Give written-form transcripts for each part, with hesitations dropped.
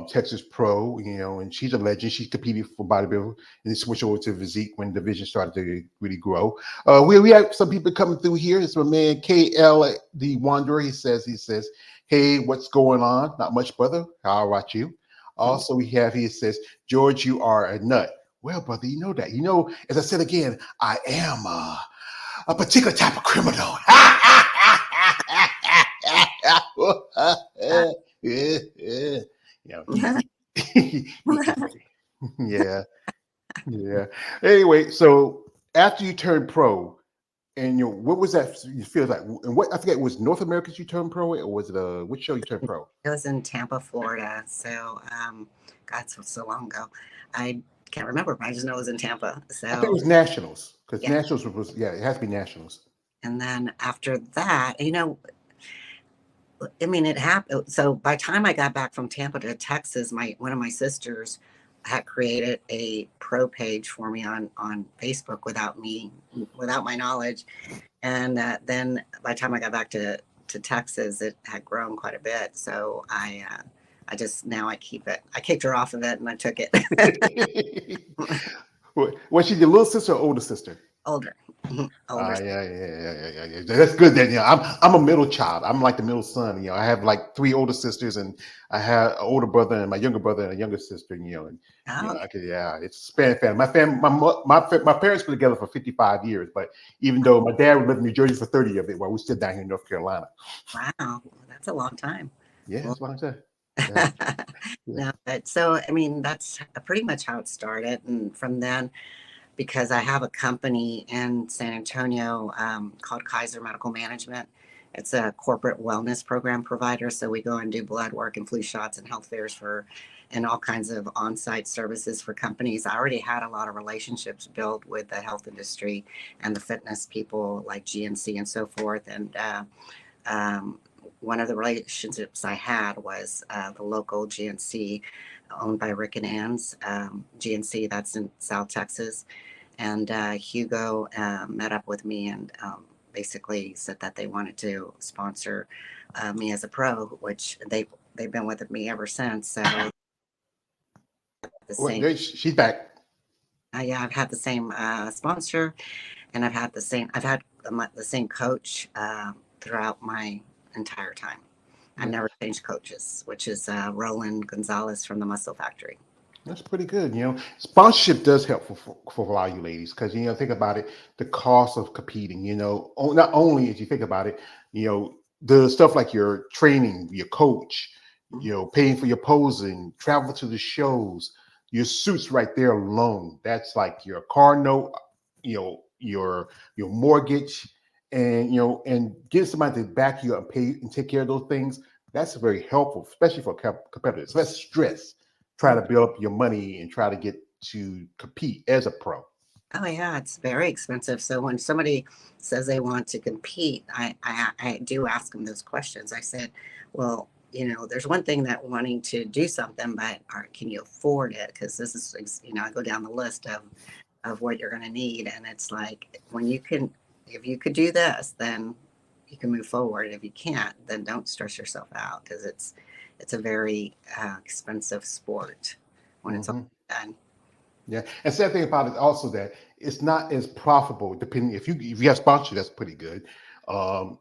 Texas Pro, and she's a legend. She's competed for bodybuilding and then switched over to Physique when the division started to really grow. We have some people coming through here. It's my man KL the Wanderer. He says, hey, what's going on? Not much, brother. How about you? Also, he says, George, you are a nut. Well, brother, you know that. As I said again, I am a particular type of criminal. Yeah, yeah. Yeah, yeah. Anyway, so after you turned pro, and what was that you feel like? And what I forget, was North America's you turned pro, or was it which show you turned pro? It was in Tampa, Florida. So, God, so long ago. I can't remember, but I just know it was in Tampa. I think it So, was Nationals because yeah. Nationals was it has to be Nationals. And then after that, I mean, it happened. So by the time I got back from Tampa to Texas, one of my sisters had created a pro page for me on Facebook without my knowledge. And then by the time I got back to Texas, it had grown quite a bit. So I just now I keep it. I kicked her off of it and I took it. Was she your little sister or older sister? Older, older. Yeah. That's good. Then I'm a middle child. I'm like the middle son. I have like three older sisters, and I have an older brother and my younger brother and a younger sister. Oh, It's a span family. My family, my parents were together for 55 years, but even though my dad lived in New Jersey for 30 of it, while we're still down here in North Carolina. wow, that's a long time. Yeah, Well, that's what I said. Yeah, yeah. no, but so I mean that's pretty much how it started, and from then, because I have a company in San Antonio called Kaiser Medical Management. It's a corporate wellness program provider. So we go and do blood work and flu shots and health fairs and all kinds of on-site services for companies. I already had a lot of relationships built with the health industry and the fitness people like GNC and so forth. And um, one of the relationships I had was the local GNC owned by Rick and Ann's GNC, that's in South Texas. And Hugo met up with me and basically said that they wanted to sponsor me as a pro, which they've been with me ever since. So the Wait, same, she's back. yeah, I've had the same sponsor, and I've had the same coach throughout my entire time. I've Yeah. never changed coaches, which is Roland Gonzalez from the Muscle Factory. That's pretty good. Sponsorship does help for a lot of you ladies because think about it, the cost of competing. Not only as you think about it, the stuff like your training, your coach, Mhm. paying for your posing, travel to the shows, your suits right there alone. That's like your car note, your mortgage, and getting somebody to back you up and pay and take care of those things. That's very helpful, especially for competitors. Less stress try to build up your money and try to get to compete as a pro. Oh yeah, it's very expensive. So when somebody says they want to compete, I do ask them those questions. I said, well, there's one thing that wanting to do something, but can you afford it? Because this is, I go down the list of what you're going to need, and it's like if you could do this, then you can move forward. If you can't, then don't stress yourself out because it's a very expensive sport when it's all Hmm. done. Yeah, and sad thing about it also that it's not as profitable. Depending if you have sponsorship, that's pretty good.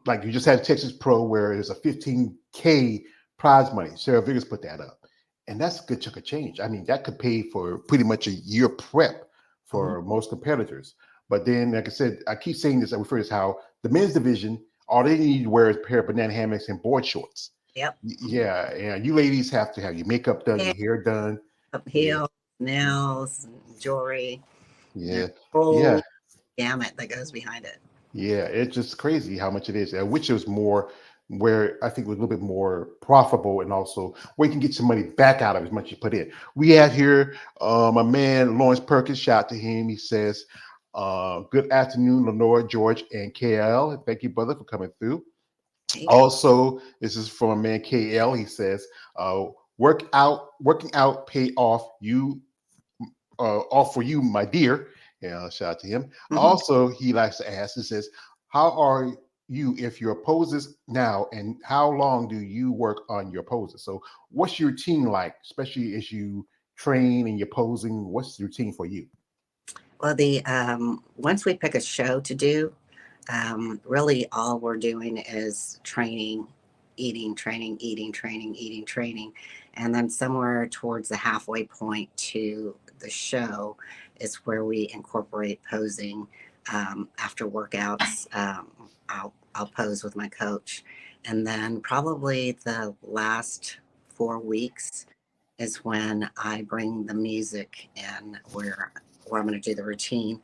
Like you just had Texas Pro where there's a 15K prize money. Sarah Vickers put that up, and that's a good chunk of change. I mean, that could pay for pretty much a year prep Mhm. for most competitors. But then, like I said, I keep saying this. I refer to this how the men's division all they need to wear is a pair of banana hammocks and board shorts. Yep. Yeah, and you ladies have to have your makeup done, Yeah, your hair done. up Yeah, heels, nails, jewelry. There's yeah, a yeah. whole gamut that goes behind it. Yeah, it's just crazy how much it is. Which is more where I think was a little bit more profitable and also where you can get some money back out of as much you put in. We have here a man, Lawrence Perkins, shout out to him. He says, good afternoon, Lenore, George, and KL. Thank you, brother, for coming through. Hey, Also, this is from a man, KL. He says, working out pay off for you, my dear. Yeah, shout out to him. mhm. Also, he likes to ask, he says, how are you if your poses now, and how long do you work on your poses? So what's your routine like, especially as you train and you're posing? What's the routine for you? Well, the once we pick a show to do, really all we're doing is training, eating, training, eating, training, eating, training. And then somewhere towards the halfway point to the show is where we incorporate posing. After workouts, I'll pose with my coach. And then probably the last 4 weeks is when I bring the music in where I'm going to do the routine.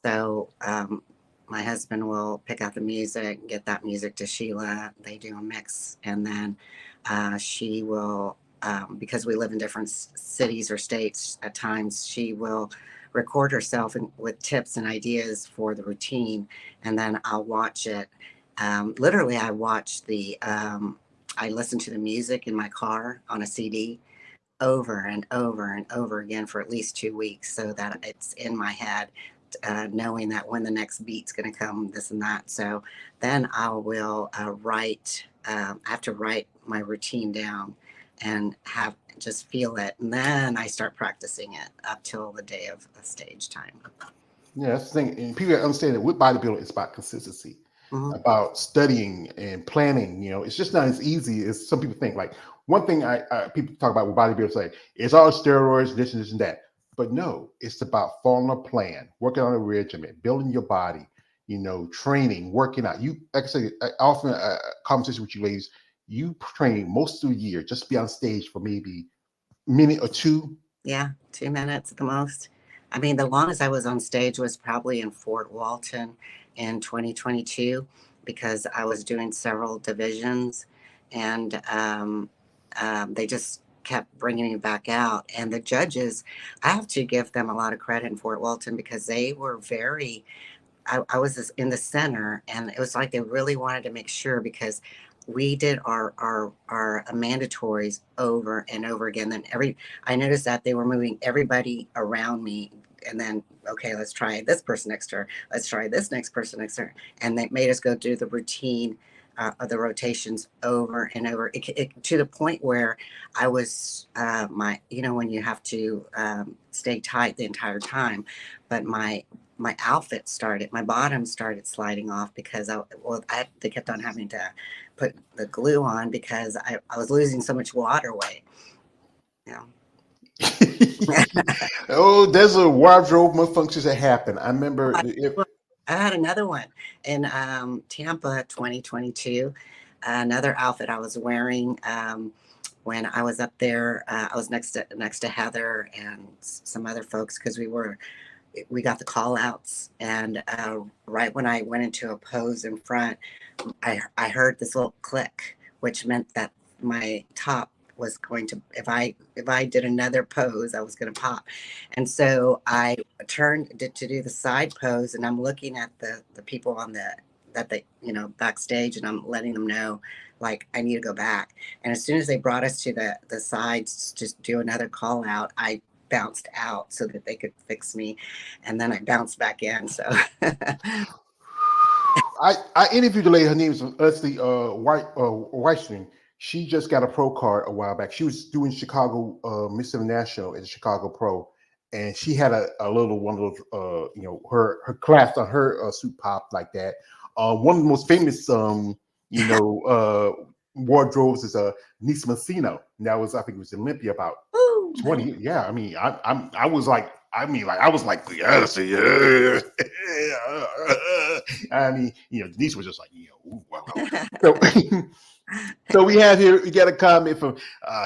So my husband will pick out the music, get that music to Sheila. They do a mix, and then she will, because we live in different cities or states at times, she will record herself with tips and ideas for the routine, and then I'll watch it. Literally, I listen to the music in my car on a CD over and over and over again for at least 2 weeks so that it's in my head, knowing that when the next beat's going to come, this and that. So then I will write, I have to write my routine down and have just feel it. And then I start practicing it up till the day of a stage time. Yeah, that's the thing. And people understand that with bodybuilding, it's about consistency, Mm-hmm. about studying and planning. It's just not as easy as some people think. Like one thing people talk about with bodybuilders, say it's all steroids, this and this and that. But no, it's about following a plan, working on a regimen, building your body. Training, working out. You, like I say, often conversation with you ladies, you train most of the year just to be on stage for maybe a minute or two. Yeah, 2 minutes at the most. I mean, the longest I was on stage was probably in Fort Walton in 2022 because I was doing several divisions, and they just kept bringing me back out. And the judges, I have to give them a lot of credit in Fort Walton because they were very, I was in the center, and it was like they really wanted to make sure because we did our mandatories over and over again. Then I noticed that they were moving everybody around me, and then okay, let's try this person next to her. Let's try this next person next to her, and they made us go do the routine. Of the rotations over and over to the point where I was when you have to stay tight the entire time, but my outfit started, my bottom started sliding off because they kept on having to put the glue on because I was losing so much water weight. Yeah. Oh, there's a wardrobe malfunctions that happen. I remember I had another one in Tampa 2022. Another outfit I was wearing when I was up there. I was next to Heather and some other folks because we got the call outs, and right when I went into a pose in front, I heard this little click, which meant that my top was going to, if I did another pose, I was going to pop. And so I turned to do the side pose, and I'm looking at the people that they backstage, and I'm letting them know like I need to go back. And as soon as they brought us to the sides to do another call out, I bounced out so that they could fix me, and then I bounced back in. So I interviewed the lady. Her name is Leslie Weissman. She just got a pro card a while back. She was doing Chicago Miss International as a Chicago Pro, and she had a little one of those her class on her suit pop like that. One of the most famous wardrobes is Nice Massino. And that was, I think it was Olympia about Ooh. 20. Yeah, I mean, I was like, I was like, yes, yeah. I mean, Denise was just like, ooh, wow. So, so we have here, we got a comment from,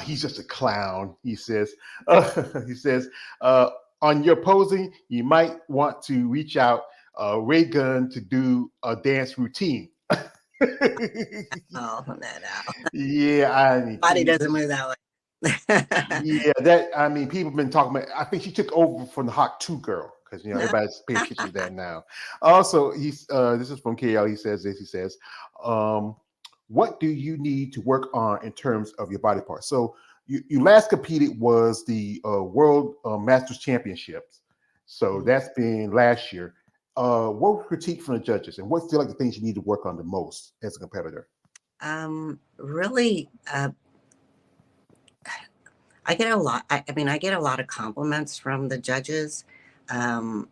he's just a clown. He says, he says, on your posing, you might want to reach out Ray Gun to do a dance routine. Oh, no. Yeah, I mean, Body doesn't move that way. yeah, people have been talking about. I think she took over from the Hot 2 girl because everybody's paying attention to that now. Also, this is from KL. He says this. He says, "What do you need to work on in terms of your body parts?" So you last competed was the World Masters Championships. So that's been last year. what critique from the judges, and what feel like the things you need to work on the most as a competitor? Really, I get a lot. I mean, I get a lot of compliments from the judges. Um,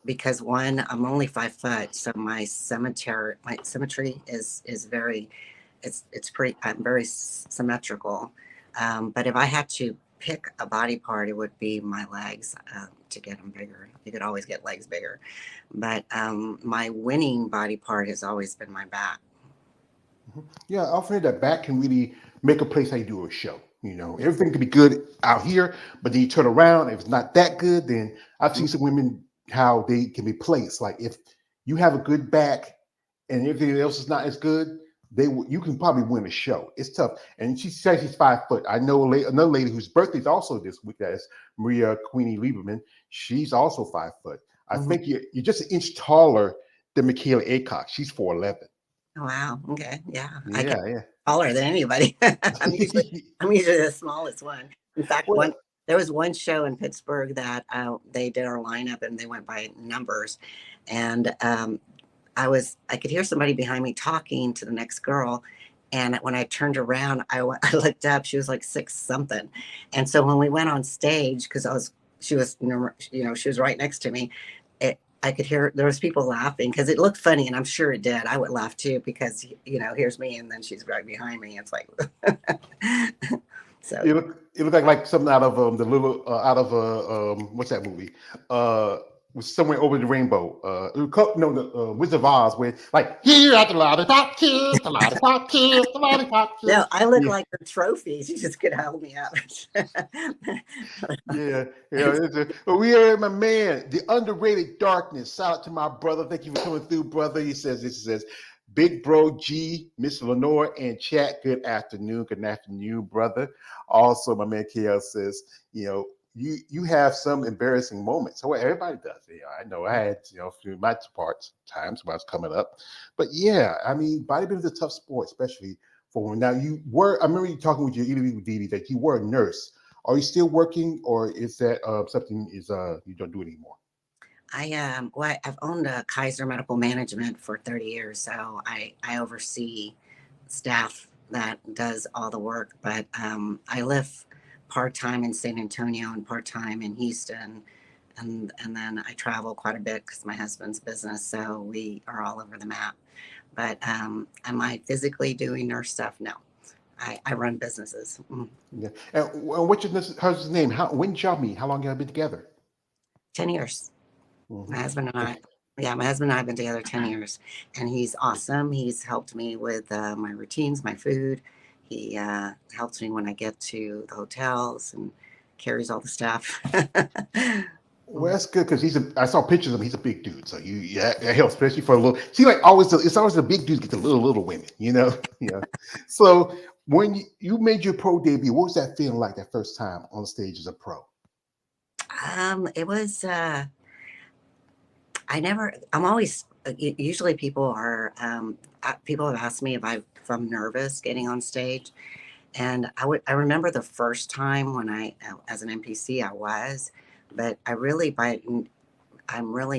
because one, I'm only 5 foot, so my symmetry is very, it's pretty. I'm very symmetrical. But if I had to pick a body part, it would be my legs to get them bigger. You could always get legs bigger, but my winning body part has always been my back. Yeah, I've heard that back can really make a place how you do a show. You know, everything can be good out here, but then you turn around, if it's not that good, then I've seen some women how they can be placed. Like if you have a good back and everything else is not as good, you can probably win a show. It's tough. And she says she's 5 foot. I know another lady whose birthday is also this week. That is Maria Queenie Lieberman. She's also 5 foot. I Mhm. think you're just an inch taller than Michaela Aycock. She's 4'11". Oh, wow. Okay. Yeah. I get Yeah, yeah. taller than anybody. I'm usually I'm usually the smallest one. In fact, Well, there was one show in Pittsburgh that they did our lineup and they went by numbers, and I could hear somebody behind me talking to the next girl. And when I turned around, I looked up. She was like 6 something, and so when we went on stage, because she was, she was right next to me. I could hear there was people laughing because it looked funny, and I'm sure it did. I would laugh too because here's me, and then she's right behind me. It's like, so it looked like something out of the little out of what's that movie? Was somewhere over the rainbow. No, the Wizard of Oz, where like here at the lollipop kiss, the lollipop kiss, the lollipop no, kiss. I look Yeah, like her trophy. She just could hold me up. yeah, yeah. But we are my man, the underrated darkness. Shout out to my brother. Thank you for coming through, brother. He says, Big Bro G, Miss Lenore, and chat. Good afternoon, brother. Also, my man KL says, you have some embarrassing moments. So well, everybody does. I know I had through my times when I was coming up, but yeah, I mean, bodybuilding is a tough sport, especially for when now you were. I remember you talking with your interview with Dee that you were a nurse. Are you still working, or is that something you don't do anymore? I've owned a Kaiser Medical Management for 30 years, so I oversee staff that does all the work. But I live part time in San Antonio and part time in Houston, and then I travel quite a bit because my husband's business, so we are all over the map. But am I physically doing nurse stuff? No, I run businesses. Yeah. And how's his name? When did y'all meet? How long y'all been together? 10 years. My Hmm. husband and I, yeah, my husband and I have been together 10 years, and he's awesome. He's helped me with my routines, my food. He helps me when I get to the hotels and carries all the stuff. Well, that's good because I saw pictures of him. He's a big dude, so yeah, that helps, especially for a little. See, like it's always the big dudes get the little women, yeah. So when you made your pro debut, what was that feeling like that first time on stage as a pro? It was, I'm always, usually people have asked me if I'm nervous getting on stage. And I remember the first time when as an NPC, I was, but I'm really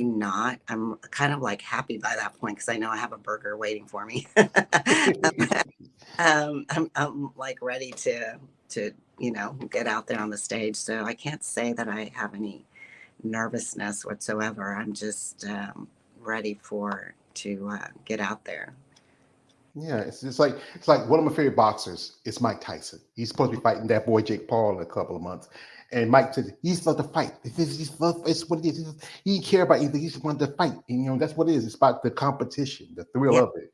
not. I'm kind of like happy by that point because I know I have a burger waiting for me. I'm like ready to get out there on the stage. So I can't say that I have any nervousness whatsoever. I'm just ready to get out there. Yeah, it's like one of my favorite boxers. It's Mike Tyson. He's supposed to be fighting that boy Jake Paul in a couple of months, and Mike said he's love to fight. It's what it is. He didn't care about anything. He just wanted to fight, and that's what it is. It's about the competition, the thrill Yeah, of it,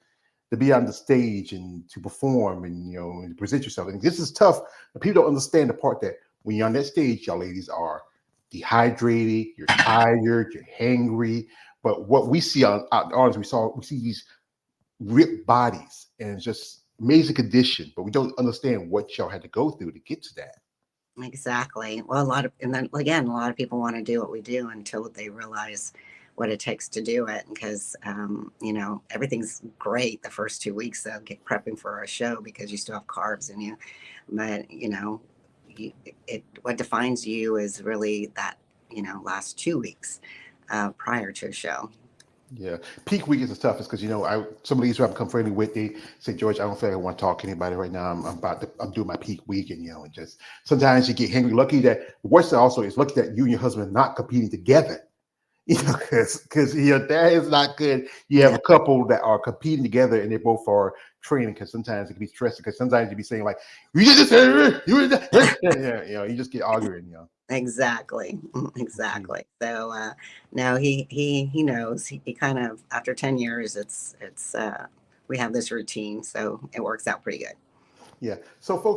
to be on the stage and to perform and and present yourself. And this is tough. But people don't understand the part that when you're on that stage, y'all ladies are dehydrated, you're tired, you're hangry. But what we see on the audience, we see these ripped bodies and it's just amazing condition, but we don't understand what y'all had to go through to get to that. exactly. Well, and then again, a lot of people want to do what we do until they realize what it takes to do it. Because, everything's great the first 2 weeks of prepping for a show because you still have carbs in you. But, what defines you is really that, last 2 weeks. prior to a show. Yeah, peak week is the toughest because some of these who I've become friendly with, they say, George, I don't feel like I want to talk to anybody right now. I'm doing my peak week, and and just sometimes you get hangry. Lucky that the worst also is lucky that you and your husband are not competing together. Because that is not good. You have Yeah, a couple that are competing together and they both are training, because sometimes it can be stressing. Because sometimes you be saying like, you just yeah, you just get arguing. exactly. Exactly. So no, he knows. He kind of, after 10 years, it's we have this routine, so it works out pretty good. Yeah. So folks.